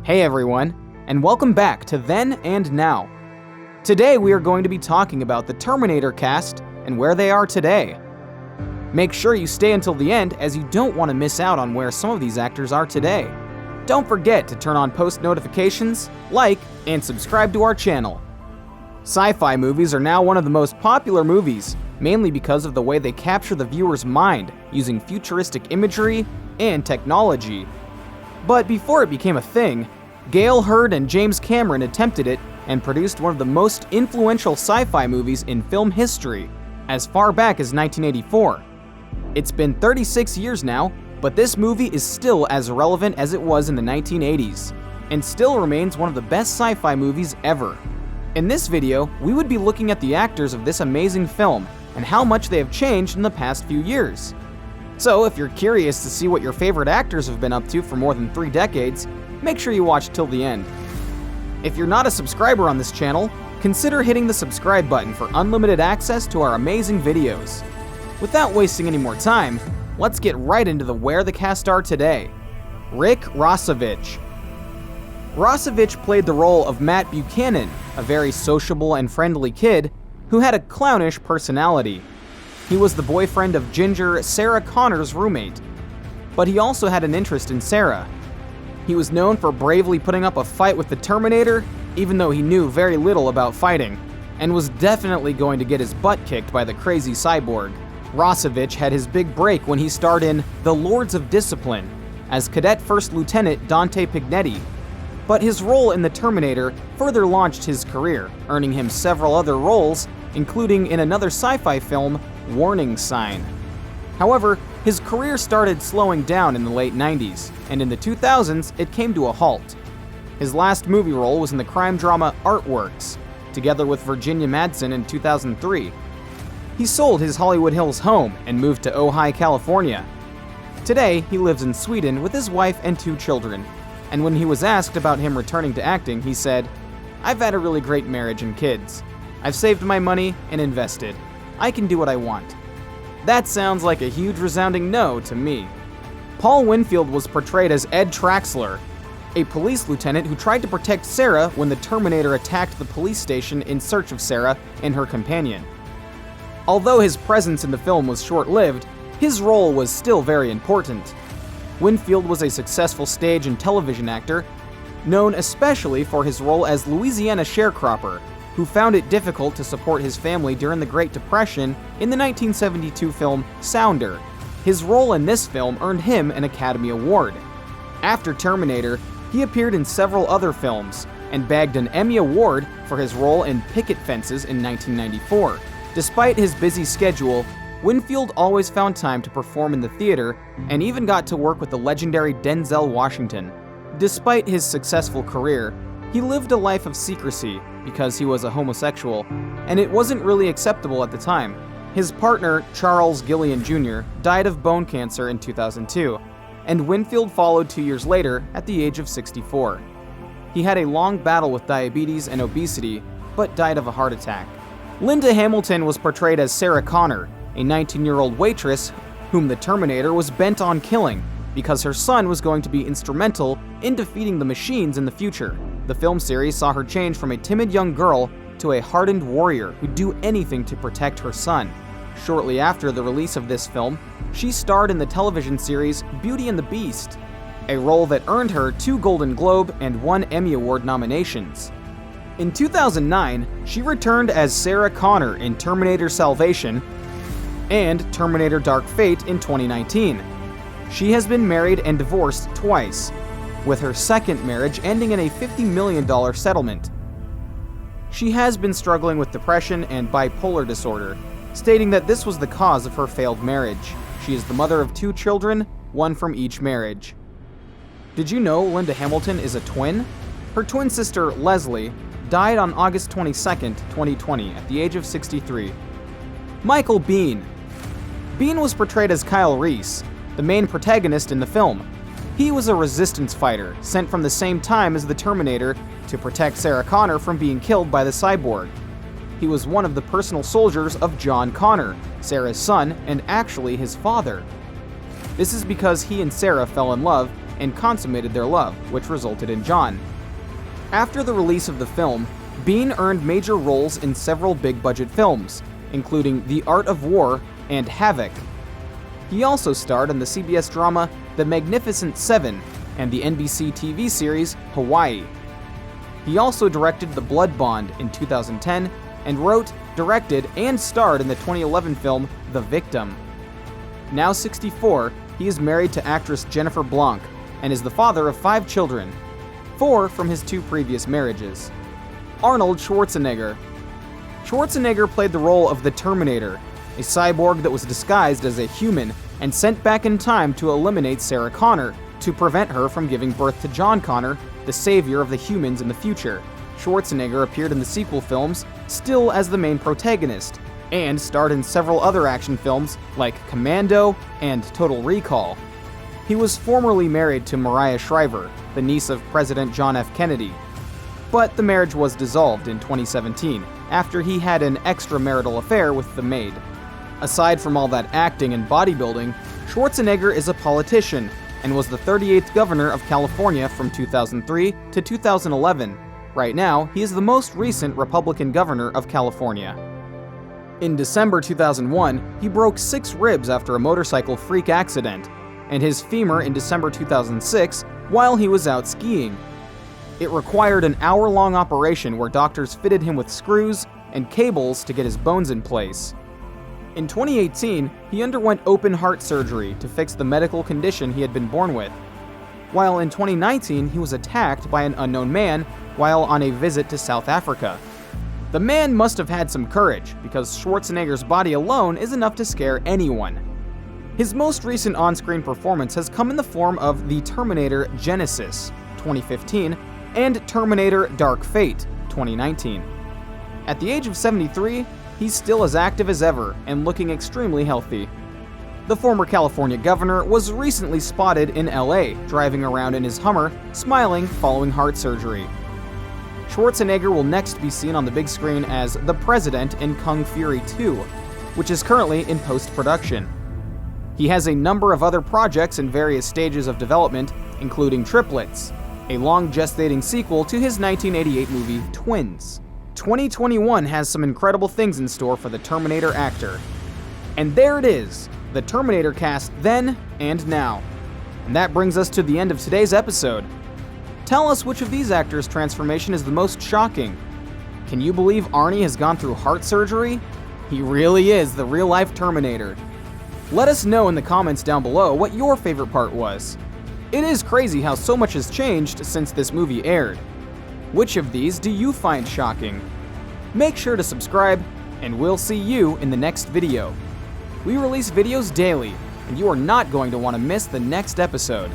Hey everyone, and welcome back to Then and Now. Today we are going to be talking about the Terminator cast and where they are today. Make sure you stay until the end as you don't want to miss out on where some of these actors are today. Don't forget to turn on post notifications, like, and subscribe to our channel. Sci-fi movies are now one of the most popular movies, mainly because of the way they capture the viewer's mind using futuristic imagery and technology. But before it became a thing, Gale Hurd and James Cameron attempted it and produced one of the most influential sci-fi movies in film history, as far back as 1984. It's been 36 years now, but this movie is still as relevant as it was in the 1980s, and still remains one of the best sci-fi movies ever. In this video, we would be looking at the actors of this amazing film and how much they have changed in the past few years. So if you're curious to see what your favorite actors have been up to for more than 3 decades, make sure you watch till the end. If you're not a subscriber on this channel, consider hitting the subscribe button for unlimited access to our amazing videos. Without wasting any more time, let's get right into the where the cast are today. Rick Rossovich. Rossovich played the role of Matt Buchanan, a very sociable and friendly kid who had a clownish personality. He was the boyfriend of Ginger, Sarah Connor's roommate, but he also had an interest in Sarah. He was known for bravely putting up a fight with the Terminator, even though he knew very little about fighting, and was definitely going to get his butt kicked by the crazy cyborg. Rossovich had his big break when he starred in The Lords of Discipline as Cadet First Lieutenant Dante Pignetti, but his role in The Terminator further launched his career, earning him several other roles, including in another sci-fi film, Warning Sign. However, his career started slowing down in the late 90s, and in the 2000s, it came to a halt. His last movie role was in the crime drama Artworks, together with Virginia Madsen in 2003. He sold his Hollywood Hills home and moved to Ojai, California. Today, he lives in Sweden with his wife and 2 children, and when he was asked about him returning to acting, he said, "I've had a really great marriage and kids. I've saved my money and invested. I can do what I want." That sounds like a huge resounding no to me. Paul Winfield was portrayed as Ed Traxler, a police lieutenant who tried to protect Sarah when the Terminator attacked the police station in search of Sarah and her companion. Although his presence in the film was short-lived, his role was still very important. Winfield was a successful stage and television actor, known especially for his role as Louisiana sharecropper, who found it difficult to support his family during the Great Depression in the 1972 film Sounder. His role in this film earned him an Academy Award. After Terminator, he appeared in several other films and bagged an Emmy Award for his role in Picket Fences in 1994. Despite his busy schedule, Winfield always found time to perform in the theater and even got to work with the legendary Denzel Washington. Despite his successful career, he lived a life of secrecy because he was a homosexual, and it wasn't really acceptable at the time. His partner, Charles Gillian Jr., died of bone cancer in 2002, and Winfield followed 2 years later at the age of 64. He had a long battle with diabetes and obesity, but died of a heart attack. Linda Hamilton was portrayed as Sarah Connor, a 19-year-old waitress whom the Terminator was bent on killing because her son was going to be instrumental in defeating the machines in the future. The film series saw her change from a timid young girl to a hardened warrior who'd do anything to protect her son. Shortly after the release of this film, she starred in the television series Beauty and the Beast, a role that earned her 2 Golden Globe and 1 Emmy Award nominations. In 2009, she returned as Sarah Connor in Terminator Salvation and Terminator Dark Fate in 2019. She has been married and divorced twice, with her second marriage ending in a $50 million settlement. She has been struggling with depression and bipolar disorder, stating that this was the cause of her failed marriage. She is the mother of 2 children, 1 from each marriage. Did you know Linda Hamilton is a twin? Her twin sister, Leslie, died on August 22, 2020, at the age of 63. Michael Biehn. Biehn was portrayed as Kyle Reese, the main protagonist in the film. He was a resistance fighter, sent from the same time as the Terminator to protect Sarah Connor from being killed by the cyborg. He was one of the personal soldiers of John Connor, Sarah's son, and actually his father. This is because he and Sarah fell in love and consummated their love, which resulted in John. After the release of the film, Bean earned major roles in several big-budget films, including The Art of War and Havoc. He also starred in the CBS drama The Magnificent Seven and the NBC TV series Hawaii. He also directed The Blood Bond in 2010 and wrote, directed, and starred in the 2011 film The Victim. Now 64, he is married to actress Jennifer Blanc and is the father of 5 children, 4 from his 2 previous marriages. Arnold Schwarzenegger. Schwarzenegger played the role of the Terminator, a cyborg that was disguised as a human and sent back in time to eliminate Sarah Connor to prevent her from giving birth to John Connor, the savior of the humans in the future. Schwarzenegger appeared in the sequel films, still as the main protagonist, and starred in several other action films like Commando and Total Recall. He was formerly married to Mariah Shriver, the niece of President John F. Kennedy, but the marriage was dissolved in 2017 after he had an extramarital affair with the maid. Aside from all that acting and bodybuilding, Schwarzenegger is a politician and was the 38th governor of California from 2003 to 2011. Right now, he is the most recent Republican governor of California. In December 2001, he broke 6 ribs after a motorcycle freak accident, and his femur in December 2006 while he was out skiing. It required an hour-long operation where doctors fitted him with screws and cables to get his bones in place. In 2018, he underwent open heart surgery to fix the medical condition he had been born with, while in 2019 he was attacked by an unknown man while on a visit to South Africa. The man must have had some courage, because Schwarzenegger's body alone is enough to scare anyone. His most recent on-screen performance has come in the form of The Terminator Genesis, 2015, and Terminator Dark Fate, 2019. At the age of 73, he's still as active as ever and looking extremely healthy. The former California governor was recently spotted in LA, driving around in his Hummer, smiling following heart surgery. Schwarzenegger will next be seen on the big screen as the President in Kung Fury 2, which is currently in post-production. He has a number of other projects in various stages of development, including Triplets, a long-gestating sequel to his 1988 movie Twins. 2021 has some incredible things in store for the Terminator actor. And there it is, the Terminator cast then and now. And that brings us to the end of today's episode. Tell us which of these actors' transformation is the most shocking. Can you believe Arnie has gone through heart surgery? He really is the real-life Terminator. Let us know in the comments down below what your favorite part was. It is crazy how so much has changed since this movie aired. Which of these do you find shocking? Make sure to subscribe, and we'll see you in the next video. We release videos daily, and you are not going to want to miss the next episode.